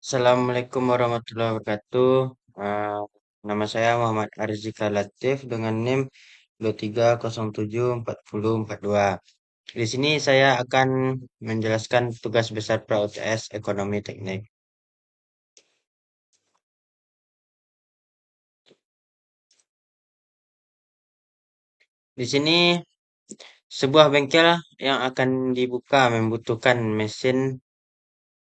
Assalamualaikum warahmatullahi wabarakatuh. Eh, Nama saya Muhammad Arzika Latif dengan NIM 23074042. Di sini saya akan menjelaskan tugas besar PROTS Ekonomi Teknik. Di sini sebuah bengkel yang akan dibuka membutuhkan mesin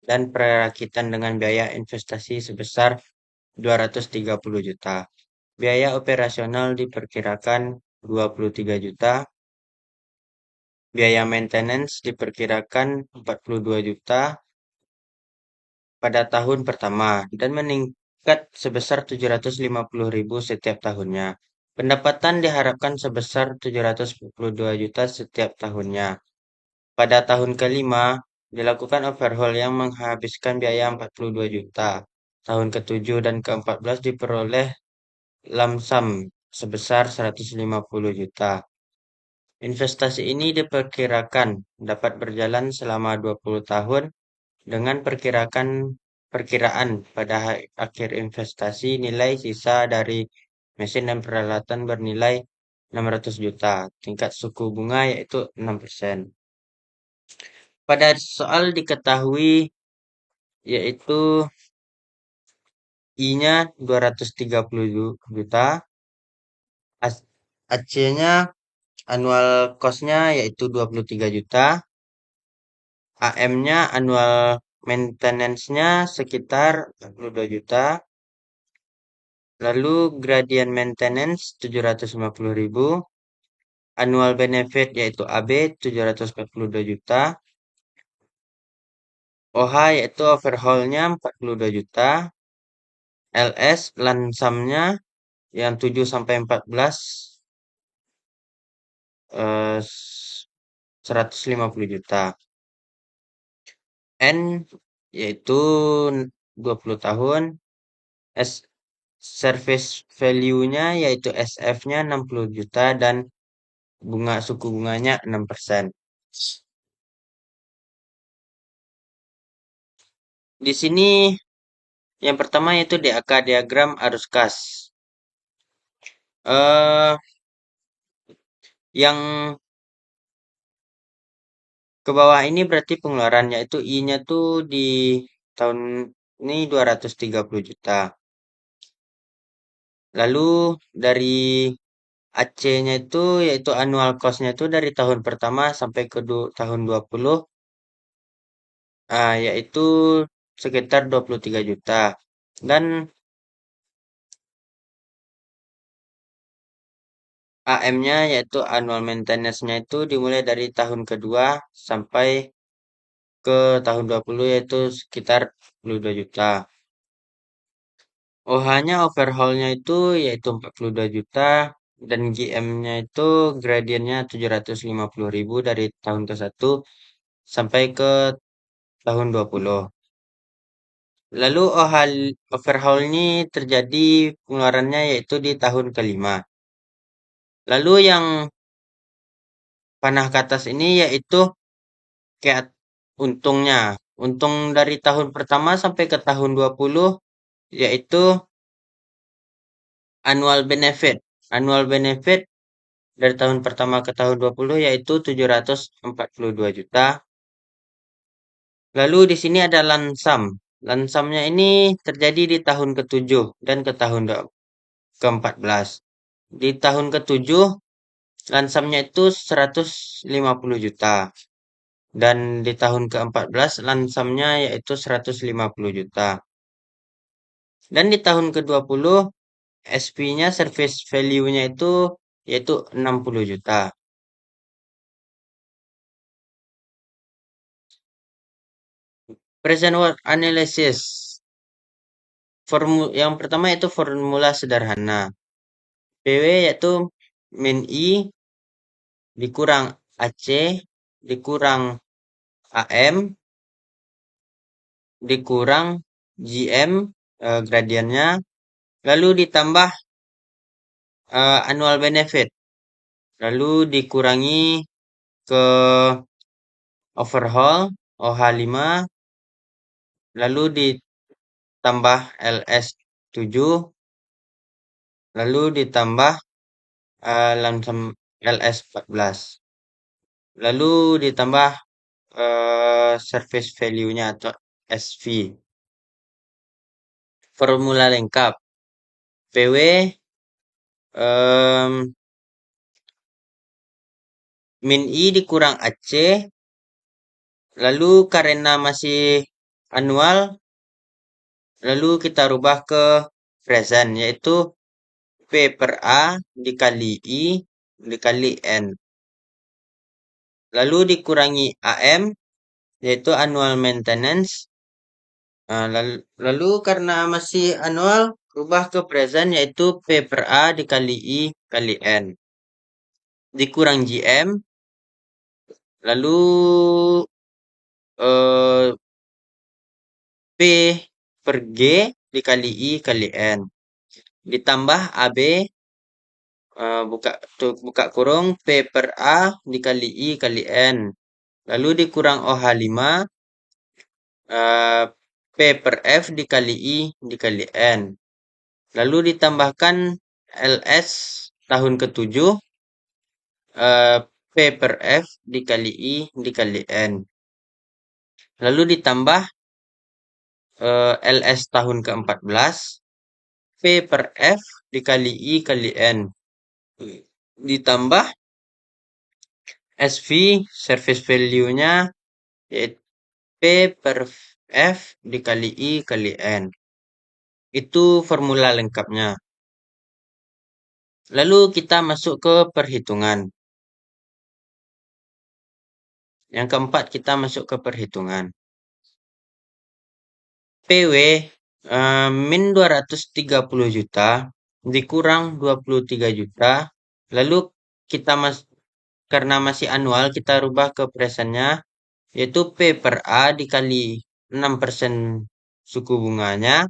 dan perakitan dengan biaya investasi sebesar 230 juta. Biaya operasional diperkirakan 23 juta. Biaya maintenance diperkirakan 42 juta pada tahun pertama dan meningkat sebesar 750.000 setiap tahunnya. Pendapatan diharapkan sebesar 742 juta setiap tahunnya. Pada tahun kelima, dilakukan overhaul yang menghabiskan biaya 42 juta. Tahun ketujuh dan ke-14 diperoleh lump sum sebesar 150 juta. Investasi ini diperkirakan dapat berjalan selama 20 tahun dengan perkiraan pada akhir investasi nilai sisa dari mesin dan peralatan bernilai 600 juta. Tingkat suku bunga yaitu 6%. Pada soal diketahui yaitu I-nya 230 juta, AC-nya annual cost-nya yaitu 23 juta, AM-nya annual maintenance-nya sekitar 42 juta. Lalu gradient maintenance 750.000. Annual benefit yaitu AB 742 juta. OH yaitu overhaul-nya 42 juta. LS lansam-nya yang 7 sampai 14 eh, 150 juta. N yaitu 20 tahun. S service value-nya yaitu SF-nya 60 juta dan suku bunganya 6%. Di sini yang pertama yaitu DAK, diagram arus kas. Eh yang ke bawah ini berarti pengeluaran yaitu I-nya tuh di tahun ini 230 juta. Lalu dari AC-nya itu yaitu annual cost-nya itu dari tahun pertama sampai ke tahun 20 yaitu sekitar 23 juta. Dan AM-nya yaitu annual maintenance-nya itu dimulai dari tahun kedua sampai ke tahun 20 yaitu sekitar 22 juta. OH-nya overhaul-nya itu yaitu 42 juta dan GM-nya itu gradientnya 750.000 dari tahun ke-1 sampai ke tahun 20. Lalu overhaul ini terjadi pengeluarannya yaitu di tahun kelima. Lalu yang panah ke atas ini yaitu kayak untungnya. Untung dari tahun pertama sampai ke tahun 20 yaitu annual benefit. Annual benefit dari tahun pertama ke tahun 20 yaitu 742 juta. Lalu di sini ada lansam. Lansamnya ini terjadi di tahun ke-7 dan ke tahun ke-14. Di tahun ke-7 lansamnya itu 150 juta. Dan di tahun ke-14 lansamnya yaitu 150 juta. Dan di tahun ke-20 SP-nya service value-nya itu yaitu 60 juta. Present work analysis. Yang pertama yaitu formula sederhana. PW yaitu min I dikurang AC dikurang AM dikurang GM gradiennya lalu ditambah annual benefit lalu dikurangi ke overhaul OH5 lalu tambah LS7, lalu ditambah langsung LS14. Lalu ditambah service value-nya atau SV. Formula lengkap. PW em, min I dikurang AC, lalu karena masih annual, lalu kita rubah ke present, yaitu P per A dikali I dikali N. Lalu dikurangi AM, yaitu annual maintenance. Nah, lalu karena masih annual, rubah ke present, yaitu P per A dikali I kali N. Dikurang GM, lalu eh, P per G dikali I kali N. Ditambah AB, buka kurung, P per A dikali I kali N. Lalu dikurang OH5, P per F dikali I dikali N. Lalu ditambahkan LS tahun ke-7, P per F dikali I dikali N. Lalu ditambah LS tahun ke-14, P per F dikali I kali N. Ditambah SV, service value-nya, yaitu P per F dikali I kali N. Itu formula lengkapnya. Lalu kita masuk ke perhitungan. Yang keempat, kita masuk ke perhitungan. PW min 230 juta dikurang 23 juta. Lalu kita karena masih annual, kita rubah ke presentnya, yaitu P per A dikali 6% suku bunganya,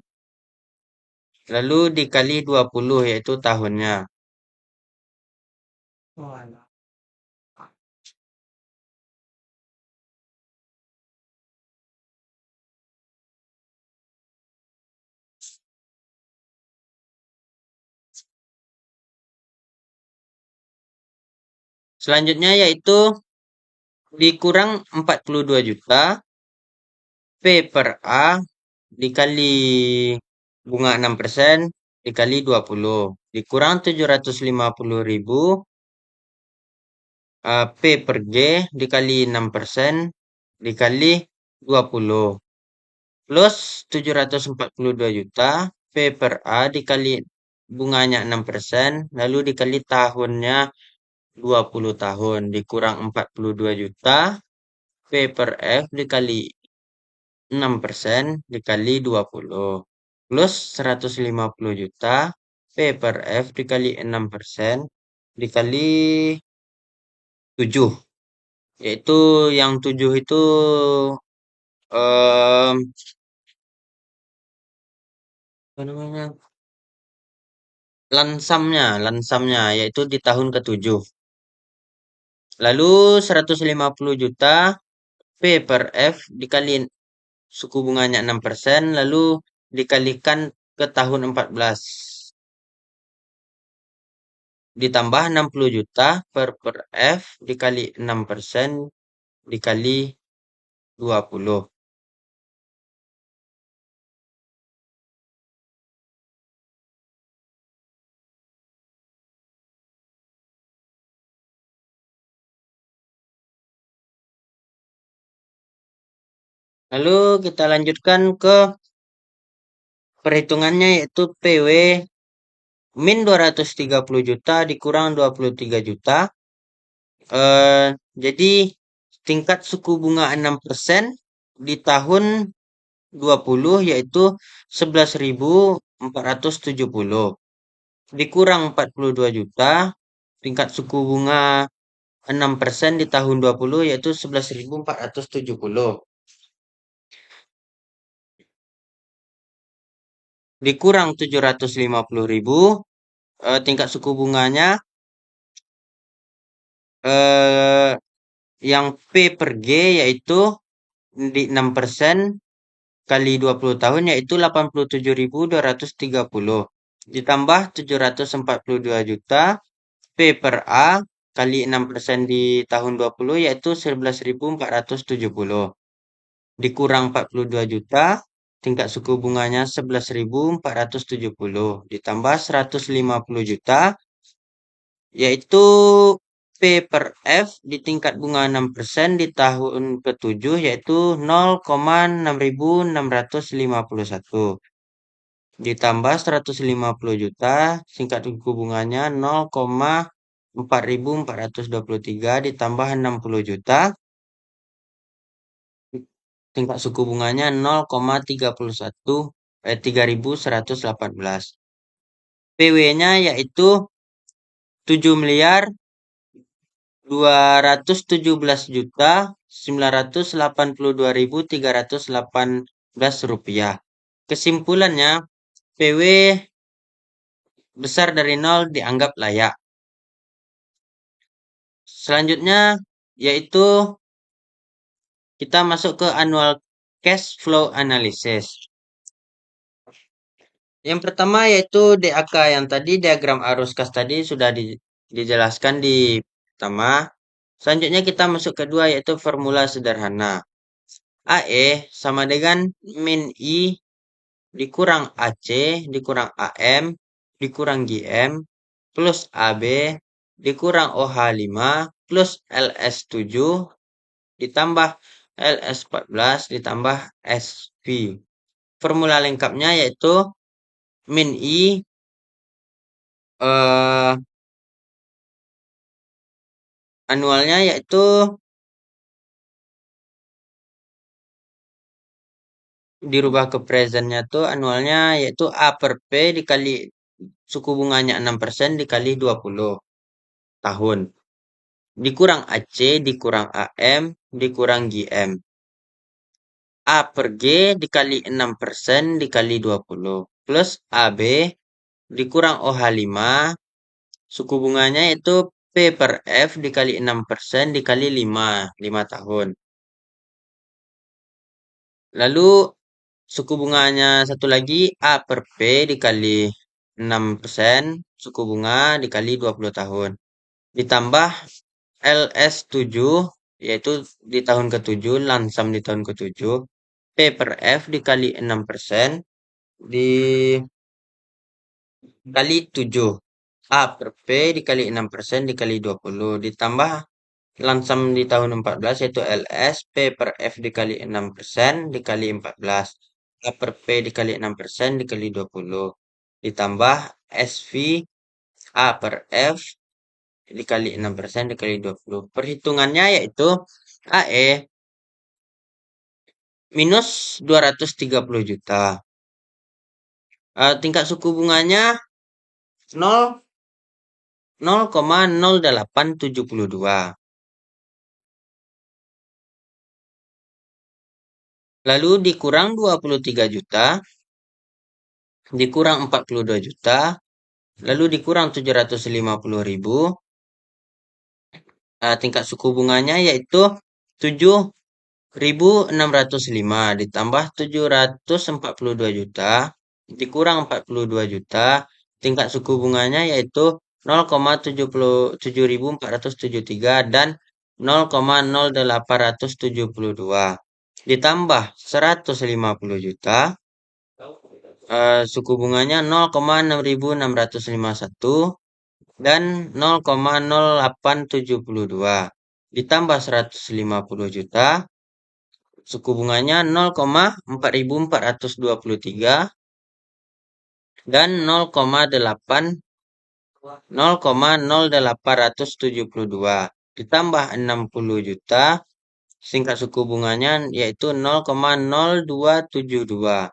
lalu dikali 20, yaitu tahunnya. Selanjutnya yaitu dikurang 42 juta, P per A dikali bunga 6% dikali 20. Dikurang 750.000, P per G dikali 6% dikali 20. Plus 742 juta, P per A dikali bunganya 6%, lalu dikali tahunnya 20 tahun. Dikurang 42 juta, P per F dikali 6% dikali 20. Plus 150 juta, P per F dikali 6% dikali 7. Yaitu yang 7 itu em, apa namanya? Lansamnya yaitu di tahun ke-7. Lalu 150 juta P per F dikali suku bunganya 6%, lalu dikalikan ke tahun 14. Ditambah 60 juta per F dikali 6% dikali 20. Lalu kita lanjutkan ke perhitungannya, yaitu PW min 230 juta dikurang 23 juta. Jadi tingkat suku bunga 6% di tahun 20 yaitu 11.470. Dikurang 42 juta, tingkat suku bunga 6% di tahun 20 yaitu 11.470. Dikurang 750.000, tingkat suku bunganya yang P per G yaitu di 6%, kali 20 tahun yaitu 87.230. Ditambah 742 juta P per A kali 6% di tahun 20 yaitu 11.470. Dikurang 42 juta, tingkat suku bunganya 11.470. Ditambah 150 juta yaitu P per F di tingkat bunga 6% di tahun ke-7 yaitu 0,6651 ditambah 150 juta tingkat suku bunganya 0,4423 ditambah 60 juta tingkat suku bunganya 3.118. PW-nya yaitu 7.218.982.318 rupiah. Kesimpulannya, PW besar dari nol dianggap layak. Selanjutnya yaitu kita masuk ke annual cash flow analysis. Yang pertama yaitu DAK yang tadi diagram arus kas tadi sudah dijelaskan di pertama. Selanjutnya kita masuk kedua yaitu formula sederhana. AE sama dengan min I dikurang AC dikurang AM dikurang GM plus AB dikurang OH5 plus LS7 ditambah LS14 ditambah SV. Formula lengkapnya yaitu min I anualnya yaitu dirubah ke presentnya tuh anualnya yaitu A per P dikali suku bunganya 6% dikali 20 tahun. Dikurang AC, dikurang AM, dikurang GM. A per G dikali 6% dikali 20. Plus AB dikurang OH5. Suku bunganya itu P per F dikali 6% dikali 5 tahun. Lalu suku bunganya satu lagi A per P dikali 6% suku bunga dikali 20 tahun. Ditambah LS7 yaitu di tahun ke-7, lansam di tahun ke-7. P per F dikali 6% dikali 7. A per P dikali 6% dikali 20. Ditambah lansam di tahun 14 yaitu LS P per F dikali 6% dikali 14. A per P dikali 6% dikali 20. Ditambah SV A per F dikali 6% dikali 20. Perhitungannya yaitu AE minus 230 juta. Tingkat suku bunganya 0,0872. Lalu dikurang 23 juta, dikurang 42 juta, lalu dikurang 750.000. Tingkat suku bunganya yaitu 7.605 ditambah 742 juta dikurang 42 juta. Tingkat suku bunganya yaitu 0,77473 dan 0,0872 ditambah 150 juta. Suku bunganya 0,6651 dan 0,0872 ditambah 150 juta. Suku bunganya 0,4423 dan 0,0872 ditambah 60 juta. Tingkat suku bunganya yaitu 0,0272.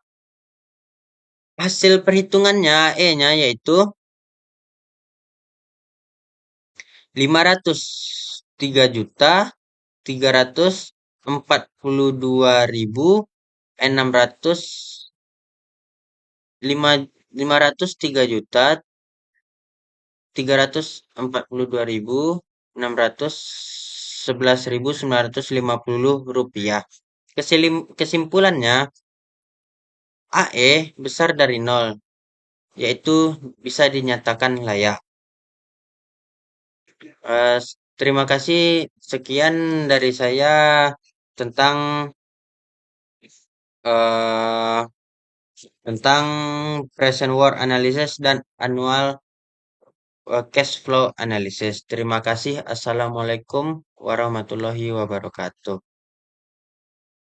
Hasil perhitungannya E-nya yaitu 503 juta 342.600 503 juta 342.611.950 rupiah. Kesimpulannya AE besar dari nol, yaitu bisa dinyatakan layak. Terima kasih, sekian dari saya tentang eh, tentang present worth analysis dan annual cash flow analysis. Terima kasih. Assalamualaikum warahmatullahi wabarakatuh.